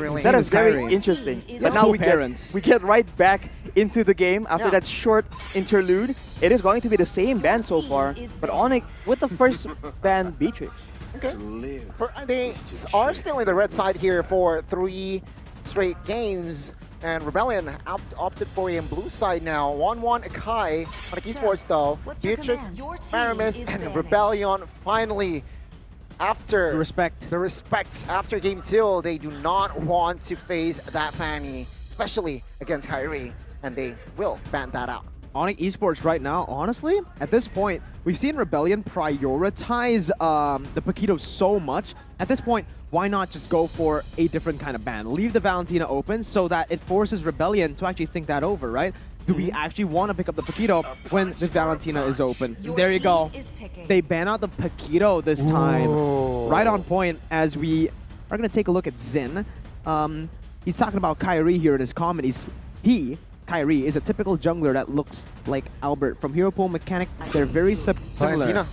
really. That is very Kyrie. interesting. That's But now cool we parents. get right back into the game after that short interlude. It is going to be the same ban so far, but Onic with the first ban Beatrix. Okay. They are still in the red side here for 3 straight games. And Rebellion opted for a blue side now. 1-1 Akai. Onic Esports though. Beatrix, Maramis, and Rebellion finally, after The respect. after game 2, they do not want to face that Fanny, especially against Kyrie, and they will ban that out. Onic Esports right now, honestly, at this point, we've seen Rebellion prioritize the Paquito so much. At this point, why not just go for a different kind of ban? Leave the Valentina open so that it forces Rebellion to actually think that over, right? Do we actually want to pick up the Paquito when the Valentina is open? There you go. They ban out the Paquito this time. Ooh. Right on point as we are going to take a look at Zin. He's talking about Kyrie here in his comments. Kyrie, is a typical jungler that looks like Albert. From Hero Pool Mechanic, they're very similar. Valentina.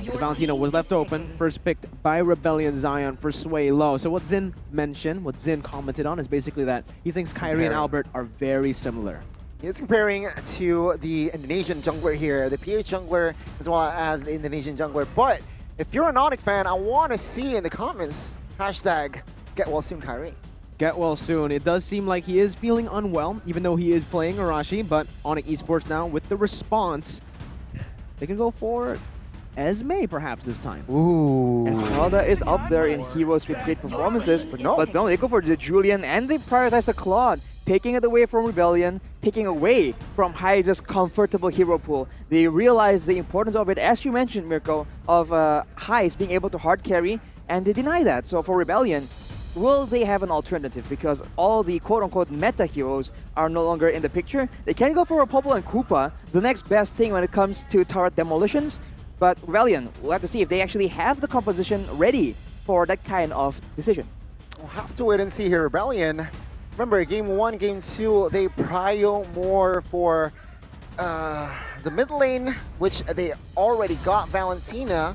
The Valentina was left open, first picked by Rebellion Zion for Sway Low. So what Zin mentioned, what Zin commented on is basically that he thinks Kyrie and Albert are very similar. He's comparing to the Indonesian jungler here, the PH jungler as well as the Indonesian jungler. But if you're an Onic fan, I want to see in the comments, hashtag get well soon Kyrie. Get well soon. It does seem like he is feeling unwell, even though he is playing Arashi, but Onic Esports now with the response, they can go for Esme perhaps this time. Ooh. Esmeralda is up there in Heroes with great performances, but no, they go for the Julian and they prioritize the Claude, taking it away from Rebellion, taking away from Hyze's comfortable hero pool. They realize the importance of it, as you mentioned, Mirko, of Hyze being able to hard carry, and they deny that. So for Rebellion, will they have an alternative? Because all the quote-unquote meta heroes are no longer in the picture. They can go for a Popple and Koopa, the next best thing when it comes to turret demolitions. But Rebellion, we'll have to see if they actually have the composition ready for that kind of decision. We'll have to wait and see here. Rebellion, remember game 1, game 2, they prio more for the mid lane, which they already got Valentina.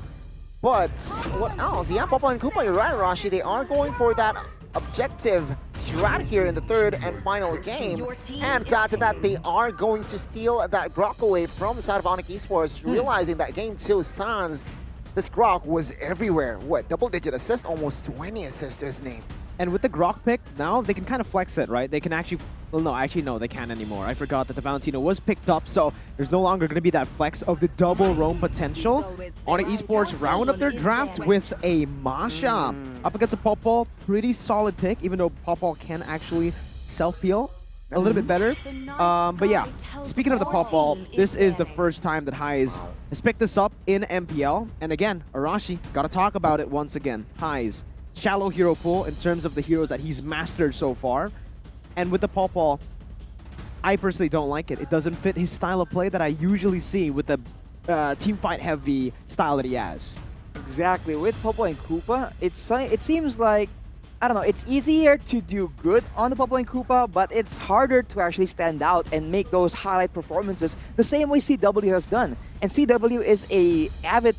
But what else? Yeah, Popple and Koopa, you're right, Rashi. They are going for that objective strat here in the third and final game. And to add to that, they are going to steal that Grok away from the side of Onic Esports, realizing that game 2, Sans, this Grok was everywhere. What, double-digit assist? Almost 20 assists to his name. And with the Grok pick, now they can kind of flex it, right? They can actually... Well, no, actually, no, they can't anymore. I forgot that the Valentina was picked up, so there's no longer going to be that flex of the double roam potential. Onic Esports round up their draft with a Masha. Up against a Popple, pretty solid pick, even though Popple can actually self-peel a little bit better. But yeah, speaking of the Popple, this is the first time that Hyze has picked this up in MPL. And again, Arashi, got to talk about it once again. Hyze. Shallow hero pool in terms of the heroes that he's mastered so far. And with the Popple, I personally don't like it. It doesn't fit his style of play that I usually see with the team fight heavy style that he has. Exactly. With Popple and Koopa, it seems like, I don't know, it's easier to do good on the Popple and Koopa, but it's harder to actually stand out and make those highlight performances the same way CW has done. And CW is a avid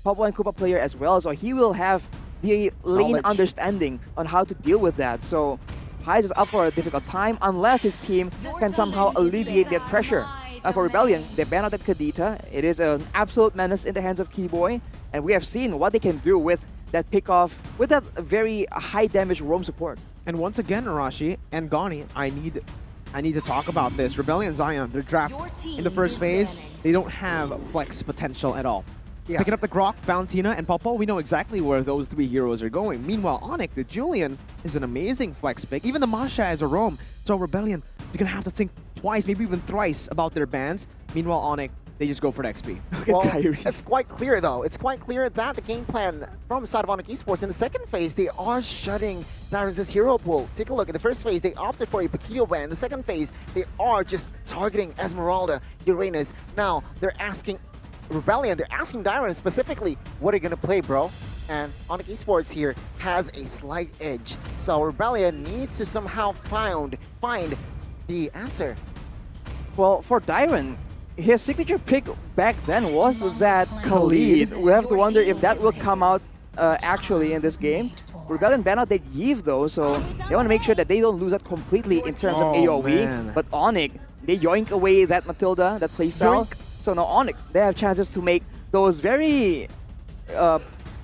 Popple and Koopa player as well, so he will have the lane understanding on how to deal with that. So Hyze is up for a difficult time unless his team can somehow alleviate that pressure. For Rebellion, they ban out that Kadita. It is an absolute menace in the hands of Keyboy, and we have seen what they can do with that pickoff, with that very high damage roam support. And once again, Arashi and Gani, I need to talk about this. Rebellion Zion, their draft in the first phase, they don't have flex potential at all. Yeah. Picking up the Grok, Valentina, and Popple, we know exactly where those three heroes are going. Meanwhile, Onic, the Julian, is an amazing flex pick. Even the Masha as a roam. So Rebellion, they're going to have to think twice, maybe even thrice about their bans. Meanwhile, Onic, they just go for the XP. Well, it's quite clear, though. It's quite clear that the game plan from the side of Onic Esports in the second phase, they are shutting Darius' hero pool. Take a look. In the first phase, they opted for a Paquito ban. In the second phase, they are just targeting Esmeralda, Uranus. Now, they're asking Rebellion, they're asking Dyrun specifically, what are you going to play, bro? And Onic Esports here has a slight edge. So Rebellion needs to somehow find the answer. Well, for Dyrun, his signature pick back then was that Khalid. We have to wonder if that will come out actually in this game. Rebellion banned out that Yves though, so they want to make sure that they don't lose that completely in terms of Oh, AoE. man. But Onic, they yoink away that Matilda, that playstyle. Yoink. So now Onic, they have chances to make those very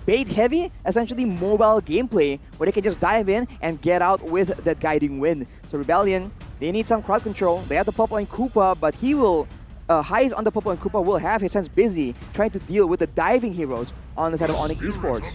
bait heavy, essentially mobile gameplay where they can just dive in and get out with that guiding wind. So Rebellion, they need some crowd control. They have the Popo and Koopa, but he will, Highs on the Popo and Koopa will have his hands busy trying to deal with the diving heroes on the side of Onic Esports.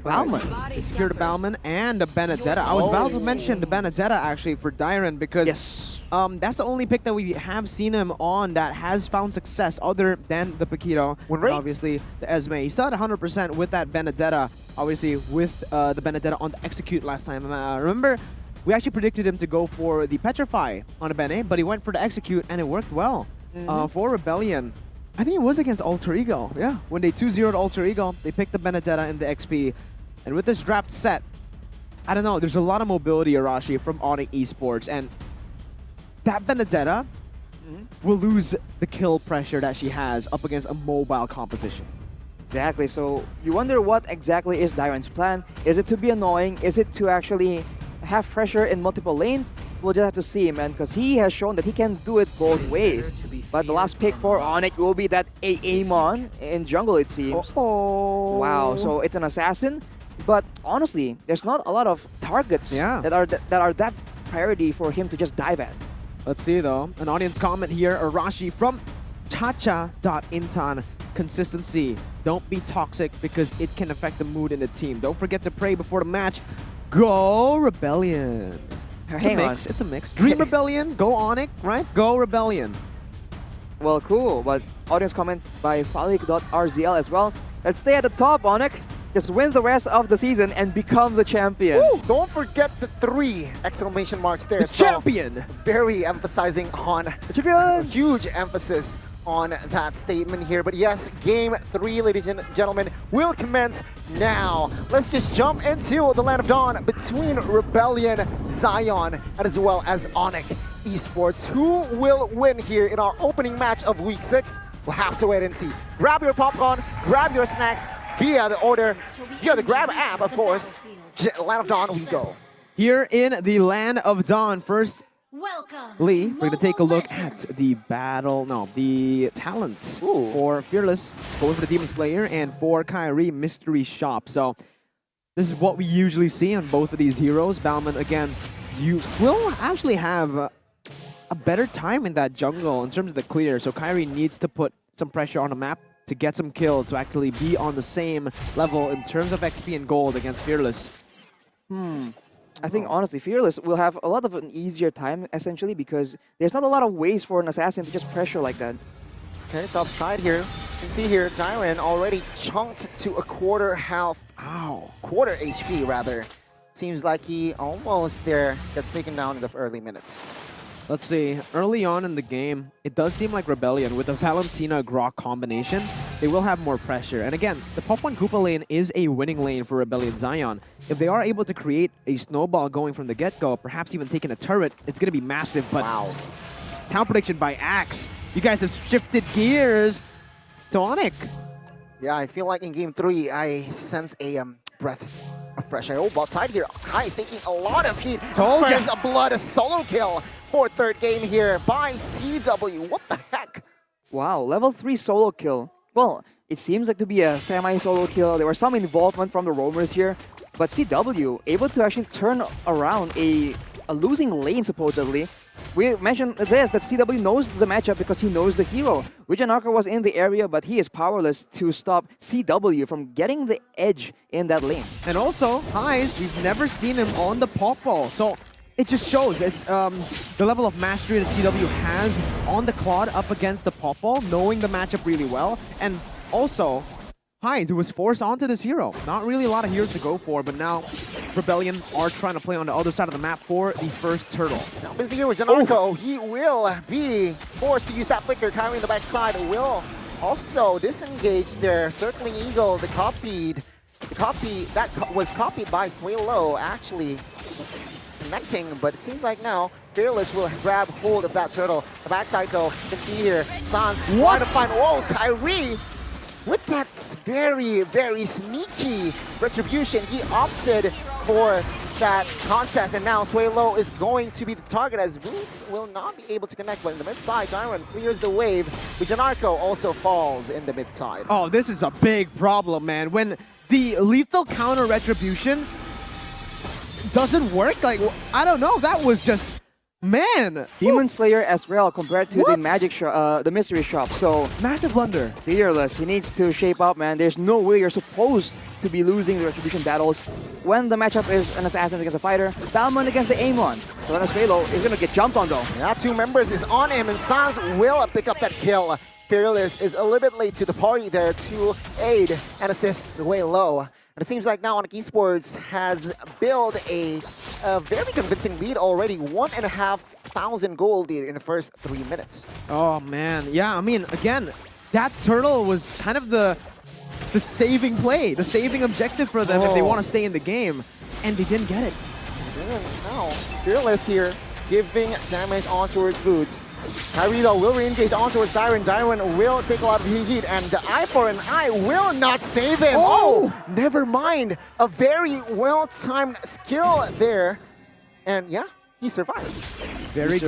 Balman. They secured a Balman and a Benedetta. I was about to mention the Benedetta actually for Dyron because Yes. that's the only pick that we have seen him on that has found success other than the Paquito. Win And rate. obviously the Esme. He's still at 100% with that Benedetta. Obviously with the Benedetta on the Execute last time. Remember, we actually predicted him to go for the Petrify on a Bene, but he went for the Execute and it worked well. For Rebellion, I think it was against Alter Ego. Yeah, when they 2-0'd Alter Ego, they picked the Benedetta in the XP. And with this draft set, I don't know, there's a lot of mobility, Arashi, from Onic Esports. And that Benedetta will lose the kill pressure that she has up against a mobile composition. Exactly, so you wonder what exactly is Dyron's plan. Is it to be annoying? Is it to actually have pressure in multiple lanes? We'll just have to see, man, because he has shown that he can do it both ways. But the last pick for Onic will be that Amon in jungle, it seems. Oh. Wow, so it's an assassin. But honestly, there's not a lot of targets Yeah. that are that priority for him to just dive at. Let's see, though. An audience comment here, Arashi from chacha.intan. Consistency. Don't be toxic because it can affect the mood in the team. Don't forget to pray before the match. Go Rebellion. It's Hang a on. mix. It's a mix. Dream Rebellion, go Onic, right? Go Rebellion. Well, cool. But audience comment by Falik.rzl as well. Let's stay at the top, Onic. Just win the rest of the season and become the champion. Woo! Don't forget the 3 exclamation marks there. The champion! Very emphasizing on Champion! huge emphasis on that statement here. But yes, game 3, ladies and gentlemen, will commence now. Let's just jump into the Land of Dawn between Rebellion, Zion, and as well as Onic Esports. Who will win here in our opening match of week 6? We'll have to wait and see. Grab your popcorn, grab your snacks via the order, via the Grab app, of course. Land of Dawn, we go. Here in the Land of Dawn, first Welcome. Lee, we're going to take a look Legends. at the the talent for Fearless, going for the Demon Slayer, and for Kyrie, Mystery Shop. So this is what we usually see on both of these heroes. Balman, again, you will actually have a better time in that jungle in terms of the clear. So Kyrie needs to put some pressure on the map to get some kills, to actually be on the same level in terms of XP and gold against Fearless. I think honestly, Fearless will have a lot of an easier time essentially because there's not a lot of ways for an assassin to just pressure like that. Okay, top side here. You can see here, Dyron already chunked to a quarter HP rather. Seems like he almost there gets taken down in the early minutes. Let's see, early on in the game, it does seem like Rebellion, with the Valentina-Grok combination, they will have more pressure. And again, the Pop 1 Koopa lane is a winning lane for Rebellion Zion. If they are able to create a snowball going from the get-go, perhaps even taking a turret, it's going to be massive. But Wow. town prediction by Axe. You guys have shifted gears to Onic. Yeah, I feel like in game 3, I sense a breath of fresh air. Oh, bot side here. Kai is taking a lot of heat. Told ya. There's a blood, a solo kill for third game here by CW. What the heck? Wow, level 3 solo kill. Well, it seems like to be a semi-solo kill. There was some involvement from the roamers here, but CW able to actually turn around a losing lane supposedly. We mentioned this, that CW knows the matchup because he knows the hero. Wijanaka was in the area, but he is powerless to stop CW from getting the edge in that lane. And also, Highs, we've never seen him on the pop ball. So it just shows it's the level of mastery that CW has on the Claude up against the pop ball, knowing the matchup really well. And also, Highs, who was forced onto this hero. Not really a lot of heroes to go for, but now Rebellion are trying to play on the other side of the map for the first turtle. Now, busy here with Janarko. He will be forced to use that flicker. Kyrie in the backside will also disengage there. Circling Eagle, the copy that was copied by Swalo, actually connecting, but it seems like now Fearless will grab hold of that turtle. The backside though, you can see here, Sans trying to find, whoa, Kyrie with that very, very sneaky retribution, he opted for that contest, and now Suelo is going to be the target as Boots will not be able to connect, but in the mid side, Dyron clears the wave. Vijanarko also falls in the mid side. Oh, this is a big problem, man. When the lethal counter retribution doesn't work, like, I don't know, that was just, man. Demon Slayer as well compared to the What? magic shop, the mystery shop. So Massive blunder. Fearless, he needs to shape up, man. There's no way you're supposed to be losing the retribution battles when the matchup is an assassin against a fighter, Balmond against the Amon. So Venezuela is gonna get jumped on though. Yeah, 2 members is on him, and Sans will pick up that kill. Fearless is a little bit late to the party there to aid and assist way low. And it seems like now Onic Esports has built a very convincing lead already. 1,500 gold lead in the first 3 minutes. Oh, man. Yeah, I mean, again, that turtle was kind of the saving play, the saving objective for them if they want to stay in the game. And they didn't get it. Now, Fearless here, giving damage on towards Boots. Kyrie though will re-engage on towards Dyron. Dyron will take a lot of heat, and the eye for an eye will not save him. Oh, never mind. A very well-timed skill there. And yeah, he survived. Very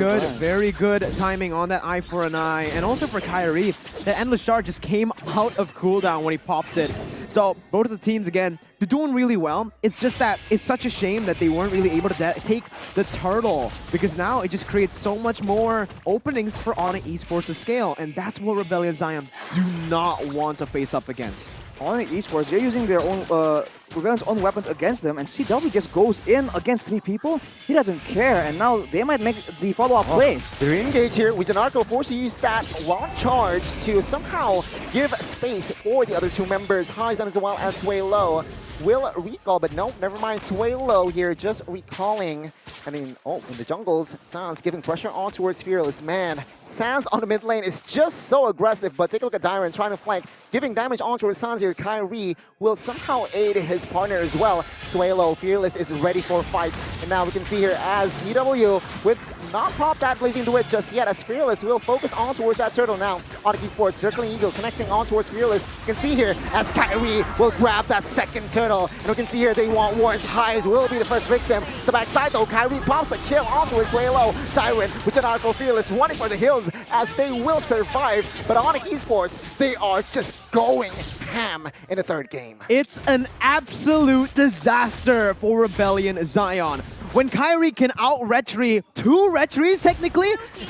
good timing on that eye for an eye. And also for Kyrie, that Endless Shard just came out of cooldown when he popped it. So both of the teams, again, they're doing really well. It's just that it's such a shame that they weren't really able to take the turtle, because now it just creates so much more openings for Onic Esports to scale. And that's what Rebellion Zion do not want to face up against. Onic Esports, they're using their own Rebellion's own weapons against them, and CW just goes in against 3 people. He doesn't care, and now they might make the follow-up play. The re-engage here, with Janarko forced to use that long charge to somehow give space for the other 2 members. Hyzen as well as Sway Low will recall, but no, never mind. Sway Low here just recalling. I mean, in the jungles, Sans giving pressure on towards Fearless. Man, Sans on the mid lane is just so aggressive, but take a look at Dyron trying to flank, giving damage on towards Sans here. Kyrie will somehow aid his partner as well. Suelo, Fearless is ready for fights. And now we can see here as CW with not pop that Blazing Duet just yet, as Fearless will focus on towards that turtle now. Onic Esports circling Eagle, connecting on towards Fearless. You can see here as Kyrie will grab that second turtle. And we can see here they want Wars. Highs will be the first victim. The backside though, Kyrie pops a kill onto his way low. Dyron with Janarko Fearless running for the hills as they will survive. But Onic Esports, they are just going ham in the 3rd game. It's an absolute disaster for Rebellion Zion. When Kyrie can out-retry 2 retries, technically,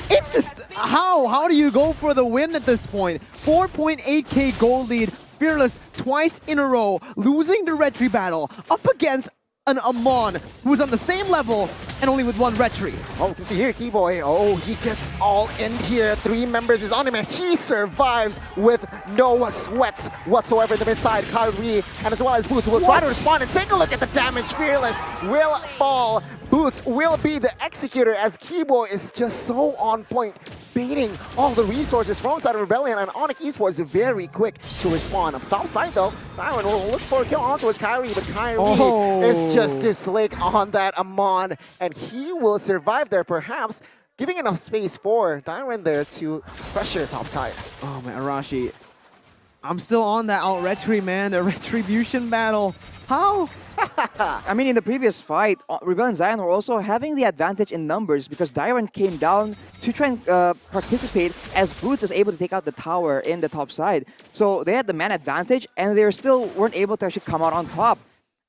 it's just, how do you go for the win at this point? 4.8k gold lead, Fearless twice in a row, losing the retry battle up against an Amon who's on the same level and only with 1 retry. Oh, you can see here, Keyboy. Oh, he gets all in here. 3 members is on him, and he survives with no sweats whatsoever in the mid side. Kyrie and as well as Boots will try to respond, and take a look at the damage. Fearless will fall. Boots will be the executor as Keyboy is just so on point, baiting all the resources from side of Rebellion, and Onic Esports very quick to respond. On the top side though, Byron will look for a kill on towards Kyrie, but Kyrie is just too slick on that Amon, and he will survive there, perhaps giving enough space for Dyron there to pressure top side. Oh man, Arashi, I'm still on that out-retry, man, the retribution battle. How? I mean, in the previous fight, Rebellion Zion were also having the advantage in numbers because Dyron came down to try and participate as Boots was able to take out the tower in the top side. So they had the man advantage, and they still weren't able to actually come out on top.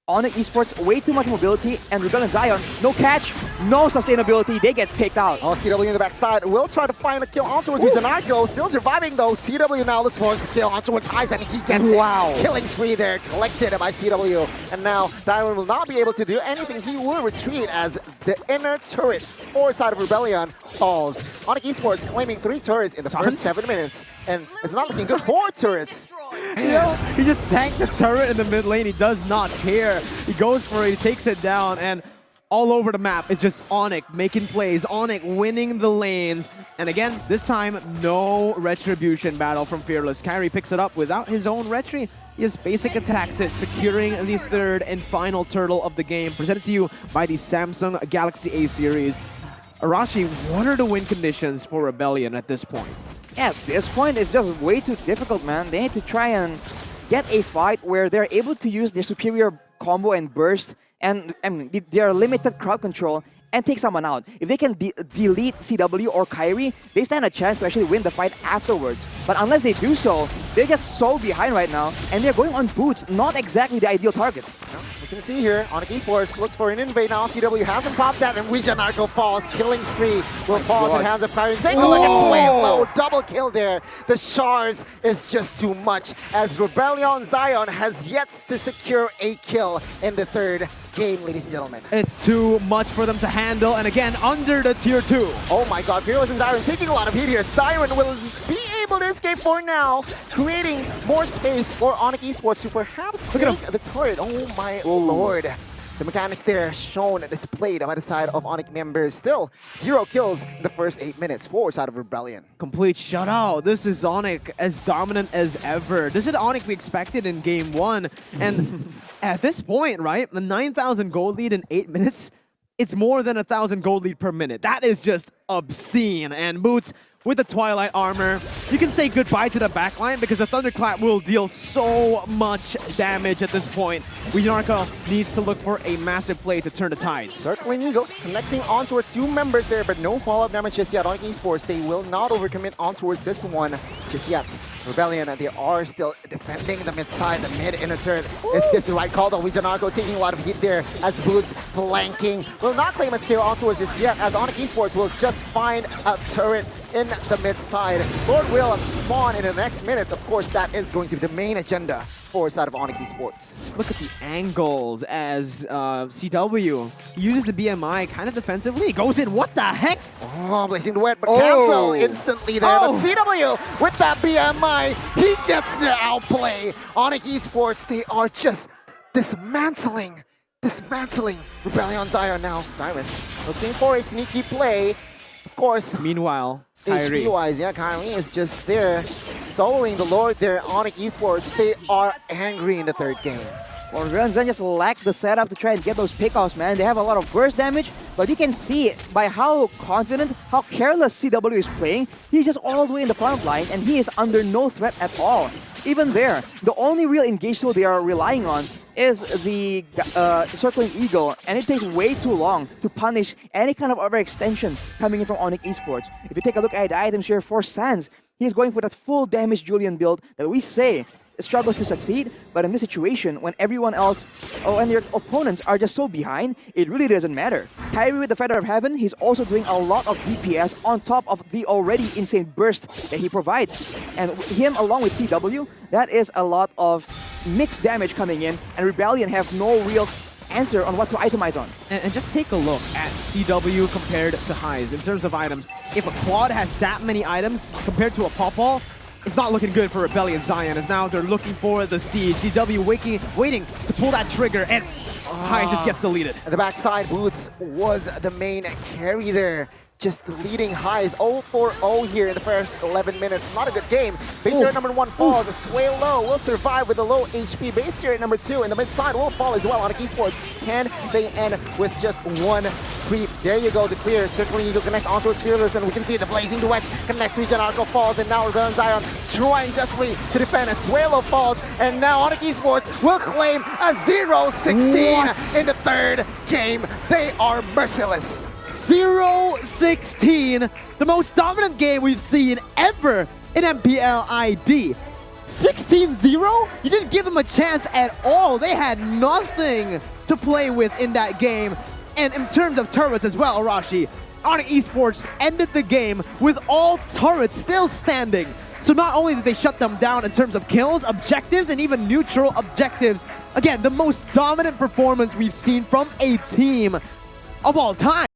Onic Esports, way too much mobility, and Rebellion Zion, no catch, no sustainability, they get picked out. Oh, CW in the backside will try to find a kill on towards Vijanarko, still surviving though. CW now looks for a kill on towards Hyzen, and he gets it. Killing spree there, collected by CW. And now Dyron will not be able to do anything. He will retreat as the inner turret forward side of Rebellion falls. Onic Esports claiming 3 turrets in the first 7 minutes, and it's not looking good. 4 turrets. You know, he just tanked the turret in the mid lane. He does not care. He goes for it, he takes it down, and all over the map, it's just Onic making plays, Onic winning the lanes. And again, this time, no retribution battle from Fearless. Kyrie picks it up without his own retry. He just basic attacks it, securing the 3rd and final turtle of the game. Presented to you by the Samsung Galaxy A series. Arashi, what are the win conditions for Rebellion at this point? At this point, it's just way too difficult, man. They need to try and get a fight where they're able to use their superior combo and burst and their limited crowd control and take someone out. If they can delete CW or Kyrie, they stand a chance to actually win the fight afterwards. But unless they do so, they're just so behind right now, and they're going on boots, not exactly the ideal target. You can see here, Onic Esports looks for an invade now. CW hasn't popped that, and Wijanarko falls. Killing spree will fall in the hands of Kyrie. Take a look at Swalo, double kill there. The shards is just too much, as Rebellion Zion has yet to secure a kill in the third game, ladies and gentlemen. It's too much for them to handle, and again, under the tier 2. Oh my god, Fearless and Zyron taking a lot of heat here. Zyron will be able to escape for now, creating more space for Onic Esports to perhaps take the turret. Oh my lord. The mechanics there shown and displayed by the side of Onic members. Still, 0 kills in the first 8 minutes for side of Rebellion. Complete shutout. This is Onic as dominant as ever. This is Onic we expected in game 1. And at this point, right, the 9,000 gold lead in 8 minutes, it's more than 1,000 gold lead per minute. That is just obscene. And Boots, with the Twilight armor, you can say goodbye to the backline because the Thunderclap will deal so much damage at this point. Wijanarko needs to look for a massive play to turn the tides. Circling Eagle, connecting on towards 2 members there, but no follow-up damage just yet. Onic Esports, they will not overcommit on towards this one just yet. Rebellion, they are still defending the mid-side, the mid-inner turret. Is this the right call though? Wijanarko taking a lot of heat there as Boots flanking. Will not claim a kill on towards this yet, as Onic Esports will just find a turret in the mid-side. Lord will spawn in the next minutes. Of course, that is going to be the main agenda for side of Onic Esports. Just look at the angles as CW uses the BMI kind of defensively. Goes in, what the heck? Oh, Blazing Duet, but cancel instantly there. But CW with that BMI, he gets the outplay. Onic Esports, they are just dismantling Rebellion Zion now. Diamond looking for a sneaky play. Of course, meanwhile, Kyrie. HP-wise, yeah, Kyrie is just there, soloing the Lord there. Onic Esports, they are angry in the third game. Well, Rebellion just lack the setup to try and get those pickoffs, man. They have a lot of burst damage, but you can see by how confident, how careless CW is playing. He's just all the way in the front line, and he is under no threat at all. Even there, the only real engage tool they are relying on is the Circling Eagle, and it takes way too long to punish any kind of overextension coming in from Onic Esports. If you take a look at the items here for Sans, he's going for that full damage Julian build that we say struggles to succeed, but in this situation, when everyone else, and their opponents are just so behind, it really doesn't matter. Kyrie with the Feather of Heaven, he's also doing a lot of DPS on top of the already insane burst that he provides. And him along with CW, that is a lot of mixed damage coming in, and Rebellion have no real answer on what to itemize on. And just take a look at CW compared to Highs in terms of items. If a quad has that many items compared to a pop-all, it's not looking good for Rebellion Zion, as now they're looking for the siege. CW waiting to pull that trigger, and Highs just gets deleted. At the backside, Boots was the main carry there. Just leading Highs 0-4-0 here in the first 11 minutes. Not a good game. Base tier number 1 falls. The Sway Low will survive with a low HP. Base tier number 2 in the mid side will fall as well. Onic Esports, can they end with just 1 creep? There you go, the clear. Circling Eagle connects onto its Fearless, and we can see the Blazing Duets connects to Wijanarko falls, and now Rebellion Zion trying desperately to defend as Sway Low falls, and now Onic Esports will claim a 0-16 in the third game. They are merciless. 0-16, the most dominant game we've seen ever in MPL ID. 16-0? You didn't give them a chance at all. They had nothing to play with in that game. And in terms of turrets as well, Arashi, Onic Esports ended the game with all turrets still standing. So not only did they shut them down in terms of kills, objectives, and even neutral objectives, again, the most dominant performance we've seen from a team of all time.